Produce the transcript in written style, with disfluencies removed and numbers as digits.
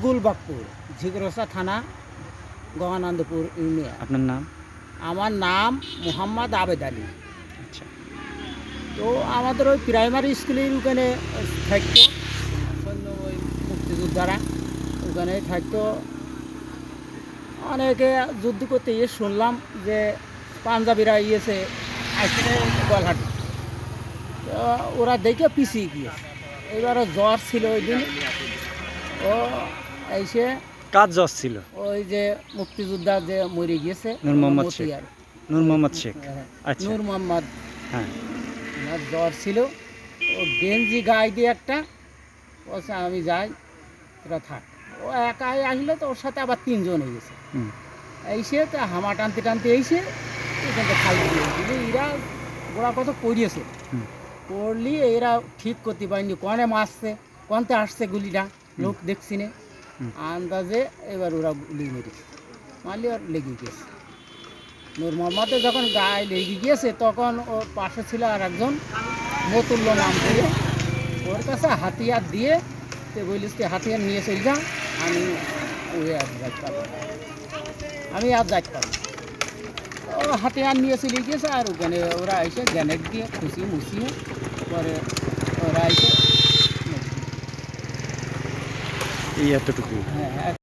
গুলবাগপুর, ঝিকরসা থানা, গঙ্গানন্দপুর ইউনিয়ন। আপনার নাম? আমার নাম মোহাম্মদ আবেদ আলী। আচ্ছা। তো আমাদের ওই প্রাইমারি স্কুলের ওখানে থাকতো সৈন্য, ওই মুক্তিযোদ্ধারা ওখানে থাকতো। অনেকে যুদ্ধ করতে গিয়ে শুনলাম যে পাঞ্জাবিরা ইয়েছে আসলে গলহাট, তো ওরা দেখে পিছিয়ে গিয়েছে। এবারও জ্বর ছিল ওই দিন, ও এসে কাজ জ্বর ছিল? ওই যে মুক্তিযোদ্ধা যে মরে গিয়েছে নূর মোহাম্মদ শেখ। মতিয়ার, নূর মোহাম্মদ শেখ। আচ্ছা। নূর মোহাম্মদ, হ্যাঁ। ওনার জ্বর ছিল। ও গেঞ্জি গায়ে দিয়ে একটা বলছে আমি যাই, তোরা থাক। ও একাই আসলে তো ওর সাথে আবার তিনজন হয়ে গেছে। হুম। এসে তো হামা টানতে টানতে এসে এখানটা খাই দিয়েছিল। এরা গোড়া কত পড়িয়েছে, হুম। পড়লি এরা ঠিক করতে পারেনি কনে মারছে, কনতে আসছে গুলিটা, লোক দেখছি না। হুম। আন্দাজে এবার ওরা গুলি মেরেছে, মারলি আর লেগে গেছে। নূর মোহাম্মদের যখন গায়ে লেগে গিয়েছে তখন ওর পাশে ছিল আর একজন মতুল্য নাম করে, ওর কাছে হাতিয়ার দিয়ে তো বলিস তুই হাতিয়ার নিয়ে চল যা, আমি ওই আর যাইতে পারবো না, আমি আর যাইতে পারবো না। ও হাতিয়ার নিয়ে চলে গিয়েছে, আর ওখানে ওরা এসে গ্যানেট দিয়ে খুশিয়ে মুছিয়ে পরে ওরা এসে এই এতটুকু। হ্যাঁ